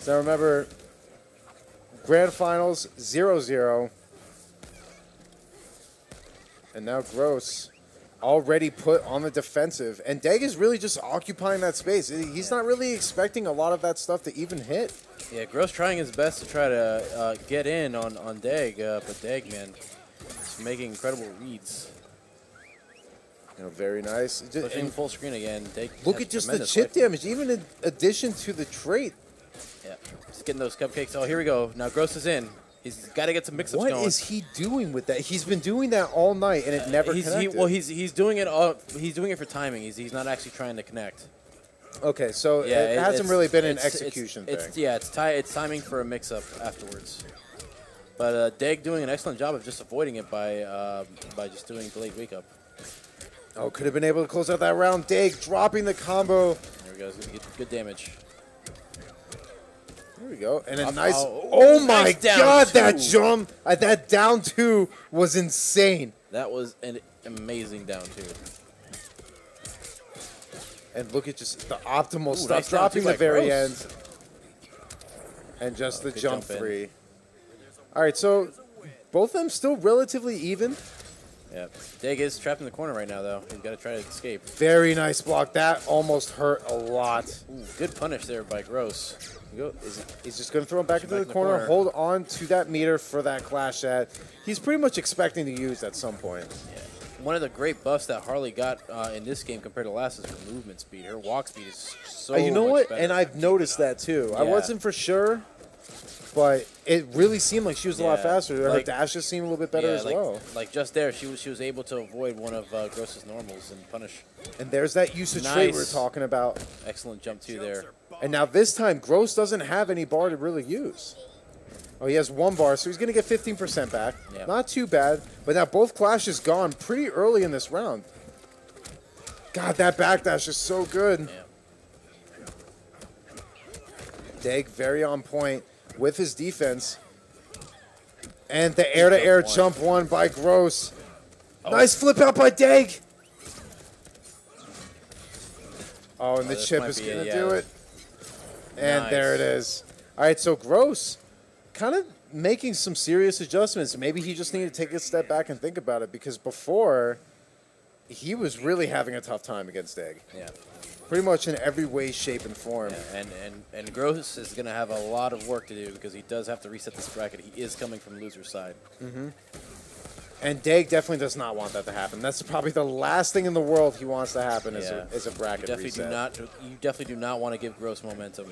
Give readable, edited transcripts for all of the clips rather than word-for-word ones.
So remember, Grand Finals 0-0. And now Gross already put on the defensive. And Deg is really just occupying that space. He's not really expecting a lot of that stuff to even hit. Yeah, Gross trying his best to try to get in on Deg, but Deg, man, is making incredible reads. You know, very nice. Pushing full screen again. Deg look at just the chip damage, even in addition to the trait. Yeah, just getting those cupcakes. Oh, here we go. Now Gross is in. He's got to get some mix-ups going. What is he doing with that? He's been doing that all night, and it never connected. He's doing it all. He's doing it for timing. He's not actually trying to connect. Okay, so it hasn't really been an execution thing. It's timing for a mix-up afterwards. But Deg doing an excellent job of just avoiding it by just doing delayed wake-up. Oh, could have been able to close out that round. Deg dropping the combo. There we go. He's going to get good damage. There we go. And a nice... Oh, my nice God, that jump. That down two was insane. That was an amazing down two. And look at just the optimal stuff. Nice dropping the very Gross. end. And just the jump three. All right, so both of them still relatively even. Yeah. Deg is trapped in the corner right now, though. He's got to try to escape. Very nice block. That almost hurt a lot. Ooh, good punish there by Gross. He's just going to throw him back into the corner, hold on to that meter for that clash that he's pretty much expecting to use at some point. Yeah. One of the great buffs that Harley got in this game compared to last is her movement speed. Her walk speed is so you know much what? better. And I've noticed that too. Yeah. I wasn't for sure, but it really seemed like she was a lot faster. Her dashes seemed a little bit better as well. Like just there, she was able to avoid one of Gross's normals and punish. And there's that usage trait we were talking about. Excellent jump two there. And now this time, Gross doesn't have any bar to really use. Oh, he has one bar, so he's going to get 15% back. Yeah. Not too bad. But now both clashes gone pretty early in this round. God, that backdash is so good. Yeah. Deg very on point with his defense. And the air-to-air jump one by Gross. Oh. Nice flip out by Deg. Oh, and the chip is going to do it. And there it is. All right, so Gross kind of making some serious adjustments. Maybe he just needed to take a step back and think about it, because before he was really having a tough time against Deg. Yeah. Pretty much in every way, shape, and form. Yeah, and Gross is going to have a lot of work to do because he does have to reset this bracket. He is coming from loser's side. Mm-hmm. And Deg definitely does not want that to happen. That's probably the last thing in the world he wants to happen is a bracket reset. You definitely do not want to give Gross momentum.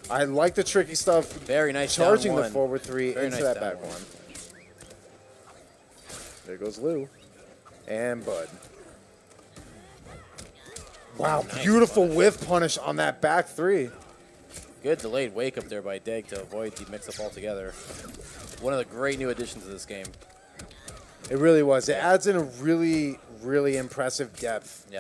I like the tricky stuff. Very nice charging down the forward three Very into nice that back one. There goes Lou. And Bud. Wow, nice beautiful punish. Whiff punish on that back three. Good delayed wake up there by Deg to avoid the mix-up altogether. One of the great new additions to this game. It really was. It adds in a really, really impressive depth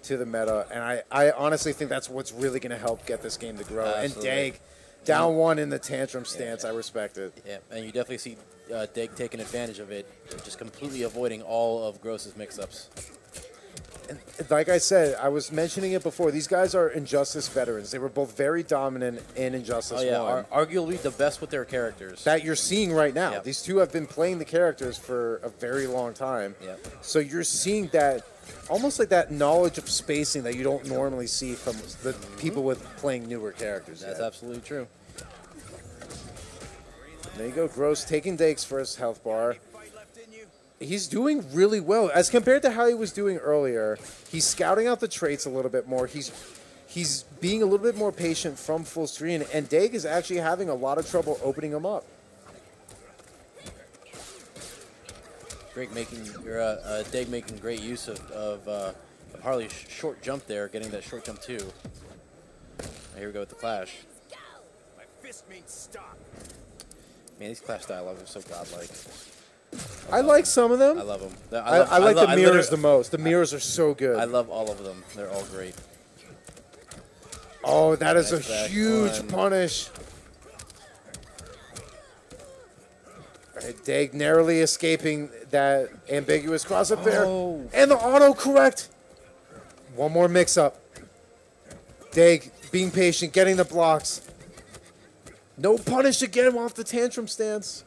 to the meta. And I honestly think that's what's really going to help get this game to grow. Absolutely. And Deg, down one in the tantrum stance, I respect it. Yeah, and you definitely see Deg taking advantage of it, just completely avoiding all of Gross's mix-ups. And like I said, I was mentioning it before, these guys are Injustice veterans. They were both very dominant in Injustice 1. Arguably the best with their characters. That you're seeing right now. Yep. These two have been playing the characters for a very long time. Yep. So you're seeing that, almost like that knowledge of spacing that you don't normally see from the people with playing newer characters. That's absolutely true. There you go, Gross taking Deg's first health bar. He's doing really well. As compared to how he was doing earlier, he's scouting out the traits a little bit more. He's being a little bit more patient from full screen, and Deg is actually having a lot of trouble opening him up. Deg making great use of Harley's short jump there, getting that short jump too. Here we go with the clash. My fist means stop. Man, these clash dialogues are so godlike. I like some of them. I love them. I like the mirrors the most. The mirrors are so good. I love all of them. They're all great. Oh, that is a huge punish. Right, Deg narrowly escaping that ambiguous cross-up there. And the auto-correct. One more mix-up. Deg being patient, getting the blocks. No punish again off the tantrum stance.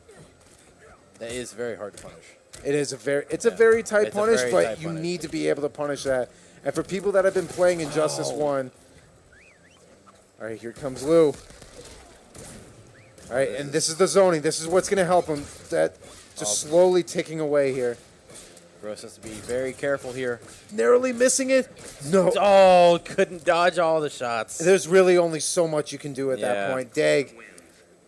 That is very hard to punish. It is a very tight It's a punish, very but tight you punish. need to be able to punish that. And for people that have been playing Injustice 1, all right, here comes Lou. All right, and this is the zoning. This is what's going to help him. That just slowly ticking away here. Gross has to be very careful here. Narrowly missing it. No. Oh, couldn't dodge all the shots. There's really only so much you can do at that point. Dag,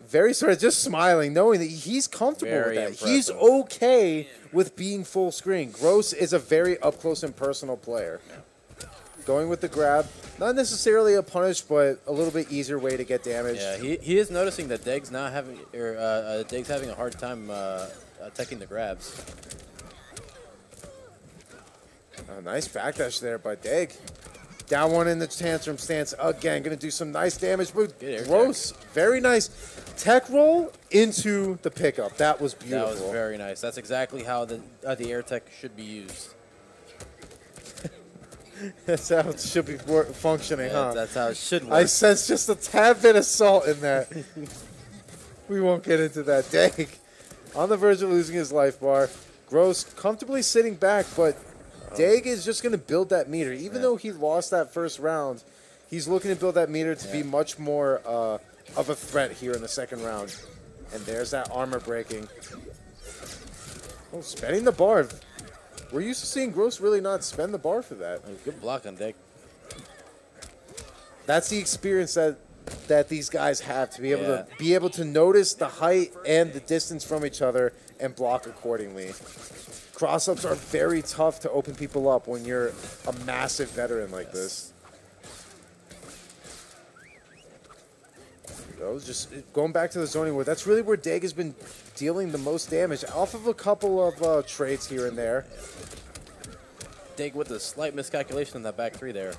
very sort of just smiling, knowing that he's comfortable Very with that. impressive. He's okay with being full screen. Gross is a very up close and personal player. Going with the grab, not necessarily a punish, but a little bit easier way to get damage. Yeah, he is noticing that Deg's not having, or Deg's having a hard time attacking the grabs. A nice backdash there by Dag. Down one in the tantrum stance again. Going to do some nice damage. But Good air Gross, very nice. Tech roll into the pickup. That was beautiful. That was very nice. That's exactly how the air tech should be used. That's how it should be functioning, huh? That's how it should work. I sense just a tad bit of salt in that. We won't get into that. Dag on the verge of losing his life bar. Gross comfortably sitting back, but Dag is just going to build that meter. Even though he lost that first round, he's looking to build that meter to be much more of a threat here in the second round. And there's that armor breaking. Oh, spending the bar. We're used to seeing Gross really not spend the bar for that. Good block on Deg. That's the experience that these guys have, to be able to notice the height and the distance from each other and block accordingly. Cross-ups are very tough to open people up when you're a massive veteran like this. Just going back to the zoning where that's really where Dag has been dealing the most damage off of a couple of trades here and there. Deg with a slight miscalculation on that back three there.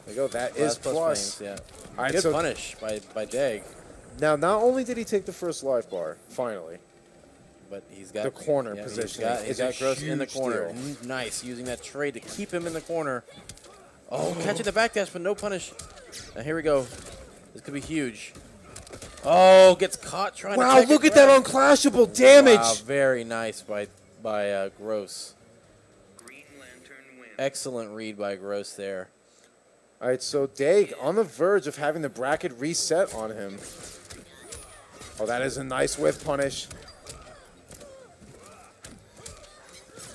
There you go. That is plus. Frames, yeah. All right, Good so punish by Deg. now not only did he take the first life bar, finally, But he's got the corner yeah, position. He's got Gross in the huge corner. deal. Nice, using that trade to keep him in the corner. Oh, catching the backdash, but no punish. Now here we go. This could be huge. Oh, gets caught trying to Wow, check look it at that right. unclashable damage. Wow, very nice by Gross. Excellent read by Gross there. All right, so Dag on the verge of having the bracket reset on him. Oh, that is a nice whiff punish.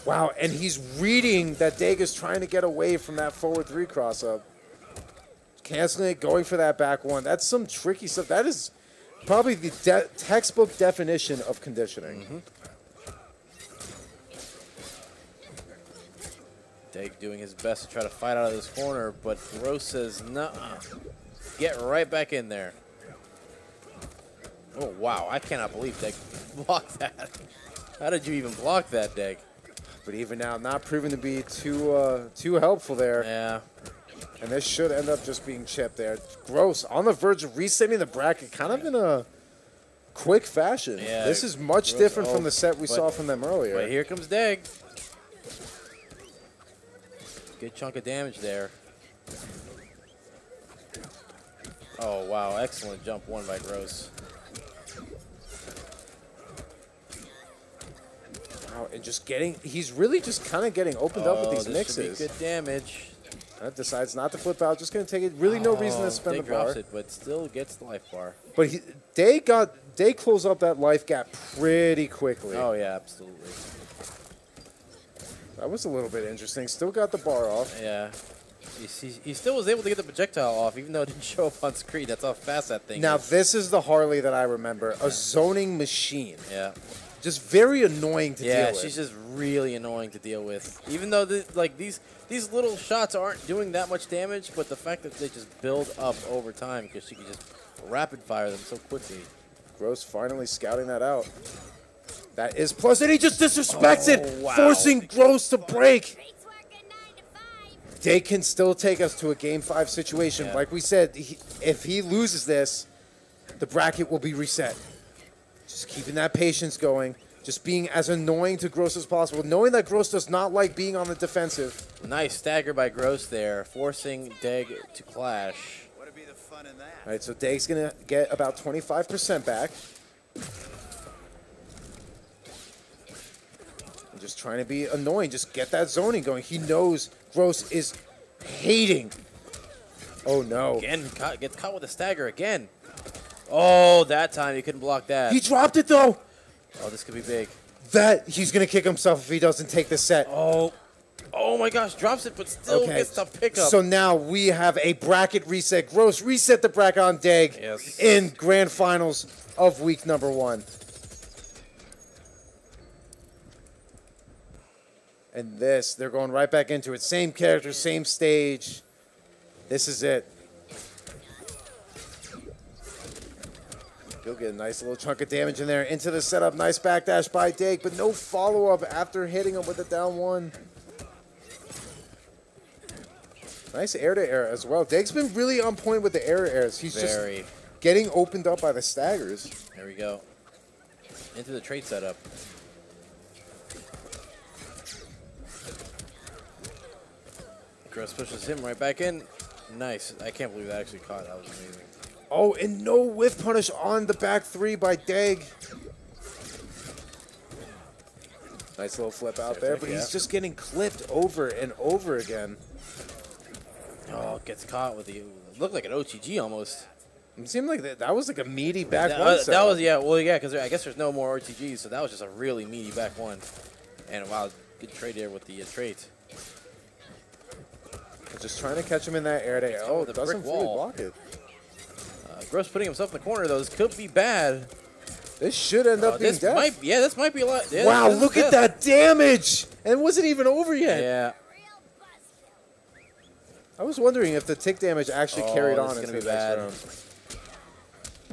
Wow, and he's reading that Dag is trying to get away from that forward three cross-up. Canceling it, going for that back one. That's some tricky stuff. That is probably the textbook definition of conditioning. Mm-hmm. Dag doing his best to try to fight out of this corner, but Gross says, "Nuh-uh. Get right back in there." Oh, wow. I cannot believe Dag blocked that. How did you even block that, Dag? But even now, not proven to be too helpful there. Yeah. And this should end up just being chipped there. Gross, on the verge of resetting the bracket, kind of in a quick fashion. Yeah, this is much Gross, different from the set we saw from them earlier. But here comes Dag. Good chunk of damage there. Oh, wow. Excellent jump one by Gross. Wow, and just getting, he's really just kind of getting opened up with these this mixes. should be good damage. Decides not to flip out, just going to take it. Really no reason to spend Dag the bar. drops it, but still gets the life bar. But they closed up that life gap pretty quickly. Oh, yeah, absolutely. That was a little bit interesting. Still got the bar off. Yeah. He still was able to get the projectile off, even though it didn't show up on screen. That's how fast that thing Now, is. this is the Harley that I remember. A zoning machine. Yeah. Just very annoying to deal Yeah, with. she's just really annoying to deal with. Even though these little shots aren't doing that much damage, but the fact that they just build up over time because she can just rapid fire them so quickly. Gross finally scouting that out. That is plus, and he just disrespects it, wow. forcing Gross to break. They can still take us to a Game 5 situation. Yeah. Like we said, if he loses this, the bracket will be reset. Just keeping that patience going. Just being as annoying to Gross as possible. Knowing that Gross does not like being on the defensive. Nice stagger by Gross there, forcing Dag to clash. fun in that. All right, so Dake's going to get about 25% back. And just trying to be annoying. Just get that zoning going. He knows Gross is hating. Oh, no. Again, gets caught with a stagger again. Oh, that time he couldn't block that. He dropped it, though. Oh, this could be big. He's going to kick himself if he doesn't take the set. Oh my gosh, drops it, but still gets the pickup. So now we have a bracket reset. Gross reset the bracket on Dag in grand finals of week number 1. And this, they're going right back into it. Same character, same stage. This is it. He'll get a nice little chunk of damage in there. Into the setup. Nice backdash by Dag, but no follow-up after hitting him with the down 1. Nice air-to-air as well. Dag's been really on point with the air-to-airs. He's just getting opened up by the staggers. There we go. Into the trade setup. Gross pushes him right back in. Nice. I can't believe that actually caught. That was amazing. Oh, and no whiff punish on the back 3 by Dag. Nice little flip out there, but he's just getting clipped over and over again. Oh, gets caught with the, looked like an OTG almost. It seemed like that was like a meaty back 1 set. That was, yeah, well, yeah, because I guess there's no more RTGs, so that was just a really meaty back 1. And wow, good trade there with the trades. Just trying to catch him in that air to oh, it doesn't fully block it. Gross putting himself in the corner, though. This could be bad. This should end up being death. This might be a lot. Yeah, wow, look at that damage! And it wasn't even over yet. Yeah. I was wondering if the tick damage actually carried on into the next round.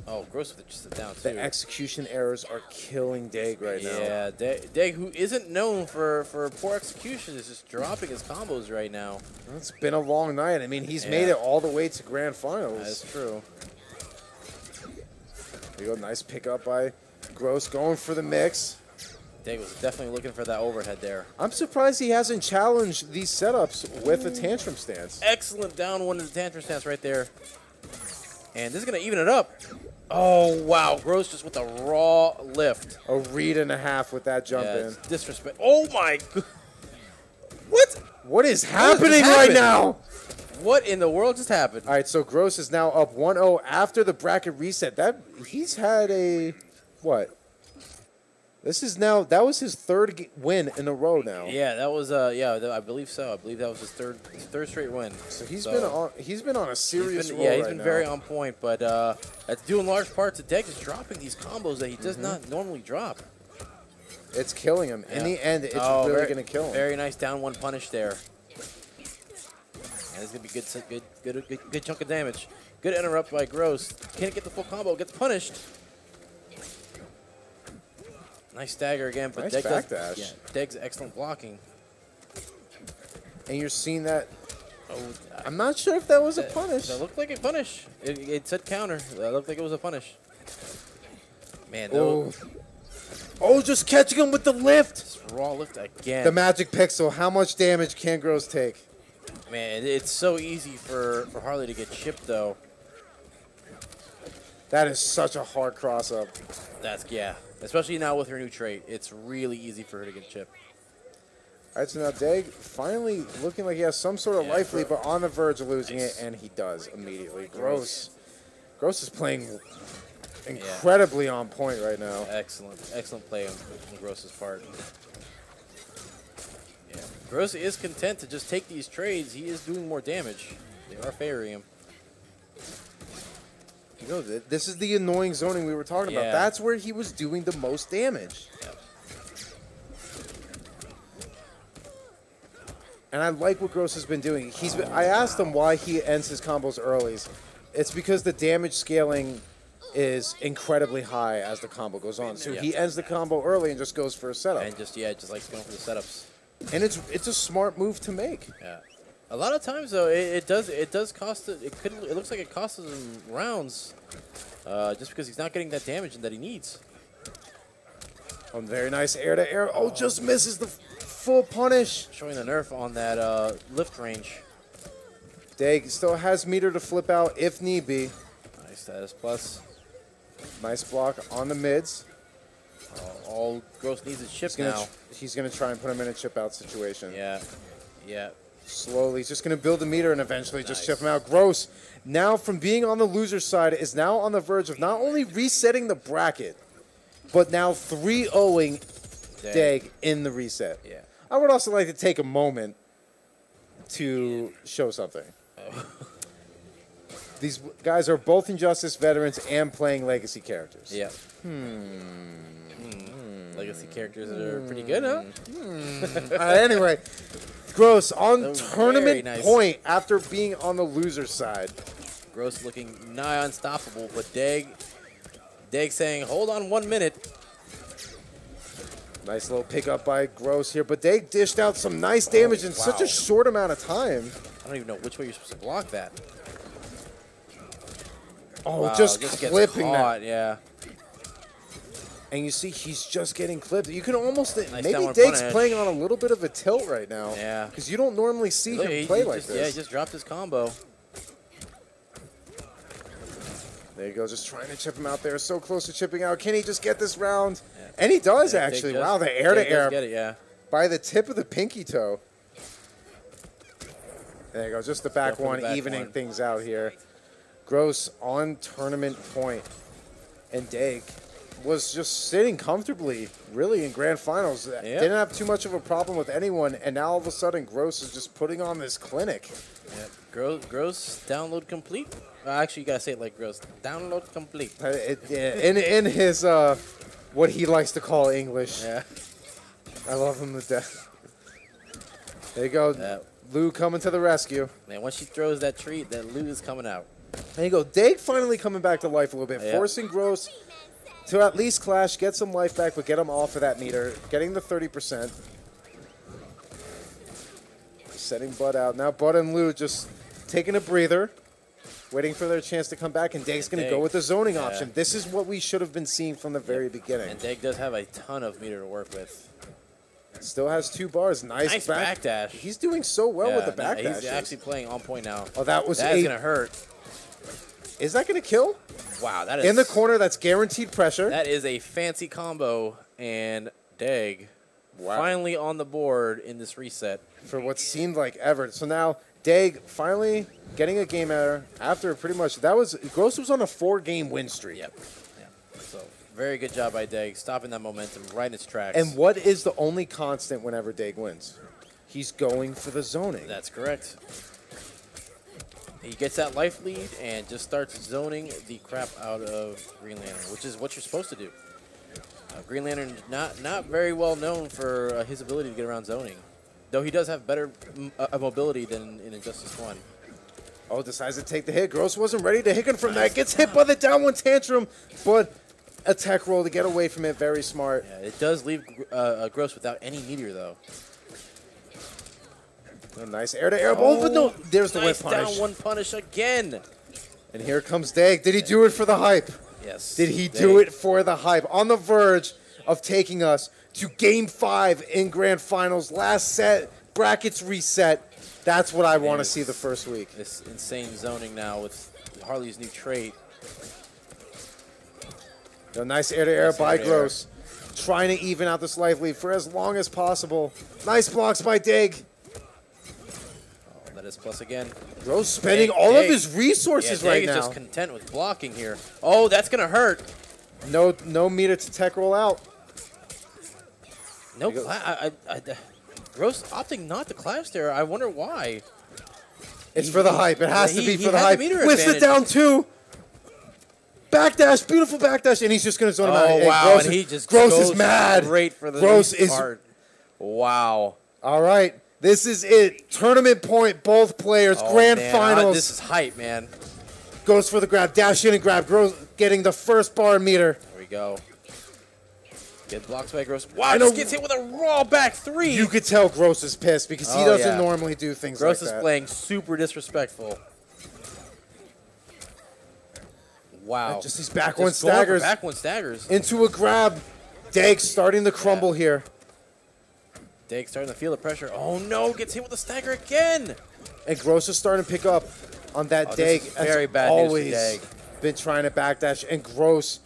Oh, Gross with just a down, too. The execution errors are killing Dag right now. Yeah, Dag, who isn't known for poor execution, is just dropping his combos right now. Well, it's been a long night. I mean, he's made it all the way to grand finals. That's true. There you go, nice pickup by Gross, going for the mix. Dag was definitely looking for that overhead there. I'm surprised he hasn't challenged these setups with a tantrum stance. Excellent down 1 in the tantrum stance right there. And this is going to even it up. Oh, wow. Gross just with a raw lift. A read and a half with that jump in. Disrespect. Oh, my God. What? What is happening right now? What in the world just happened? All right, so Gross is now up 1-0 after the bracket reset. He's had a, what? This is now, that was his 3rd win in a row now. Yeah, that was, I believe so. I believe that was his third straight win. So he's been on a serious roll. Yeah, he's been very on point, but that's due in large part to Dag just dropping these combos that he does not normally drop. It's killing him. In the end, it's really going to kill him. Very nice down 1 punish there. And it's going to be good chunk of damage. Good interrupt by Gross. Can't get the full combo. Gets punished. Nice stagger again, but nice backdash. Dag's excellent blocking. And you're seeing that. I'm not sure if that was a punish. That looked like a punish. It said counter. That looked like it was a punish. Man, just catching him with the lift. Just raw lift again. The magic pixel. How much damage can Gross take? Man, it's so easy for Harley to get chipped, though. That is such a hard cross-up. Especially now with her new trait. It's really easy for her to get chipped. All right, so now Dag finally looking like he has some sort of life lead, but on the verge of losing it, and he does immediately. Gross is playing incredibly on point right now. Excellent play on Gross's part. Yeah, Gross is content to just take these trades. He is doing more damage. They are favoring him. You know, this is the annoying zoning we were talking about. That's where he was doing the most damage. Yep. And I like what Gross has been doing. I asked him why he ends his combos early. It's because the damage scaling is incredibly high as the combo goes on. So he ends the combo early and just goes for a setup. And just likes going for the setups. And it's a smart move to make. Yeah. A lot of times though, it does cost it looks like it costs him rounds, just because he's not getting that damage that he needs. Very nice air to air. Oh, just misses the full punish. Showing the nerf on that lift range. Dag still has meter to flip out if need be. Nice status plus. Nice block on the mids. All Gross needs is chip now. He's going to try and put him in a chip out situation. Yeah. Yeah. Slowly. He's just going to build the meter and eventually just chip him out. Gross, now from being on the loser side, is now on the verge of not only resetting the bracket, but now 3-0ing Dag in the reset. Yeah. I would also like to take a moment to show something. These guys are both Injustice veterans and playing legacy characters. Yeah. Legacy characters that are pretty good, huh? Anyway, Gross on So tournament very nice. point after being on the loser side. Gross looking nigh unstoppable, but Dag saying, hold on 1 minute. Nice little pickup by Gross here, but they dished out some nice damage in such a short amount of time. I don't even know which way you're supposed to block that. Oh, Wow, just gets clipping caught, that. yeah. And you see he's just getting clipped. You can almost, maybe downward Dag's punish. playing on a little bit of a tilt right now. Yeah. Because you don't normally see Look, him play like just, this. Yeah, he just dropped his combo. There you go, just trying to chip him out there. So close to chipping out. Can he just get this round? Yeah. And he does, actually. Wow, the air-to-air Get it, yeah. by the tip of the pinky toe. There you go, just the back one, evening things out here. Gross on tournament point. And Dag was just sitting comfortably, really, in grand finals. Yep. Didn't have too much of a problem with anyone, and now all of a sudden Gross is just putting on this clinic. Yep. Gross download complete. Actually, you gotta say it like Gross. Download complete. In his what he likes to call English. Yeah. I love him to death. There you go. Lou coming to the rescue. Man, once she throws that treat, that Lou is coming out. There you go. Dag finally coming back to life a little bit, forcing Gross to at least clash, get some life back, but get him off of that meter, getting the 30%. Setting Bud out. Now Bud and Lou just taking a breather, waiting for their chance to come back, and Dag's going to go with the zoning option. This is what we should have been seeing from the very beginning. And Dag does have a ton of meter to work with. Still has 2 bars. Nice backdash. He's doing so well with the backdash. He's actually playing on point now. Oh, that's going to hurt. Is that going to kill? Wow, that is in the corner. That's guaranteed pressure. That is a fancy combo, and Dag finally on the board in this reset for what seemed like ever. So now Dag finally getting a game after pretty much Gross was on a 4-game win streak. Yep. So very good job by Dag, stopping that momentum right in its tracks. And what is the only constant whenever Dag wins? He's going for the zoning. That's correct. He gets that life lead and just starts zoning the crap out of Green Lantern, which is what you're supposed to do. Green Lantern not very well known for his ability to get around zoning, though he does have better mobility than in Injustice 1. Oh, decides to take the hit. Gross wasn't ready to hit him from that. Gets hit by the down one tantrum, but a tech roll to get away from it. Very smart. Yeah, it does leave Gross without any meteor, though. A nice air-to-air ball, but no, there's the whip punish. Down one punish again. And here comes Dag. Did he do it for the hype? Yes. Did he do it for the hype? On the verge of taking us to Game 5 in Grand Finals. Last set, brackets reset. That's what I want to see the first week. This insane zoning now with Harley's new trait. A nice air-to-air by Gross. Trying to even out this life lead for as long as possible. Nice blocks by Dag. That is plus again. Gross spending all of his resources right now. Dag is just content with blocking here. Oh, that's going to hurt. No meter to tech roll out. No, Gross opting not to clash there. I wonder why. It's for the hype. It has to be for the hype. Whiffs it down 2. Backdash, beautiful backdash, and he's just going to zone him out. Oh, wow, and he just Gross goes is mad. Great for the Gross is card. Wow. All right. This is it. Tournament point, both players. Grand finals. This is hype, man. Goes for the grab. Dash in and grab. Gross getting the first bar meter. There we go. Good blocks by Gross. Wow, just gets hit with a raw back 3. You could tell Gross is pissed because he doesn't normally do things like that. Gross is playing super disrespectful. Wow. And just these back one staggers. Back one staggers. Into a grab. Dag starting to crumble here. Dag starting to feel the pressure. Oh no, gets hit with a stagger again. And Gross is starting to pick up on that Dag. This is very bad always news for Dag. been trying to backdash, and Gross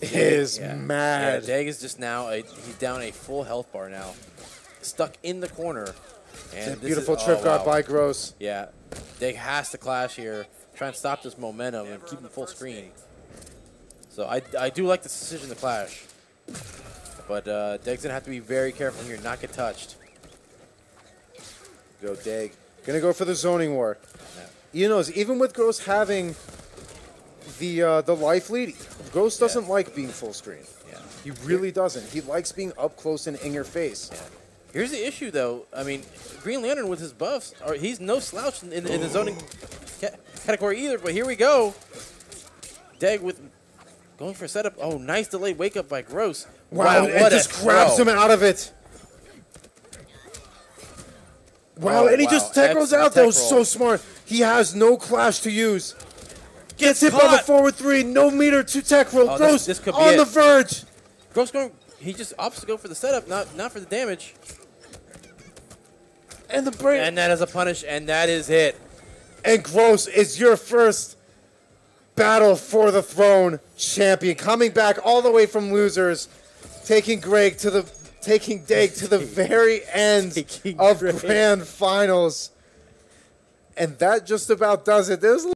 is Yeah, mad. Dag is just now, he's down a full health bar now. Stuck in the corner. And this Beautiful is, trip guard wow. by Gross. Yeah, Dag has to clash here, try and stop this momentum and keep him full screen. So I do like this decision to clash. But Dag's going to have to be very careful here, not get touched. Go Dag. Gonna go for the zoning war. Yeah. You know, even with Gross having the life lead, Gross doesn't like being full screen. Yeah. He really doesn't. He likes being up close and in your face. Yeah. Here's the issue, though. I mean, Green Lantern with his buffs, he's no slouch in the zoning category either. But here we go. Dag with going for a setup. Oh, nice delayed wake up by Gross. Wow, what it just grabs him out of it. Wow, Oh, and he wow. just tackles Excellent out. That was tech so roll. smart. He has no clash to use. Gets hit by the caught. forward 3. No meter to tech roll. Oh, Gross this could be on it. the verge. Gross going. He just opts to go for the setup, not for the damage. And the break. And that is a punish, and that is it. And Gross is your first battle for the throne champion, coming back all the way from losers, taking Dag to the very end Taking of Greg. grand finals. And that just about does it. There's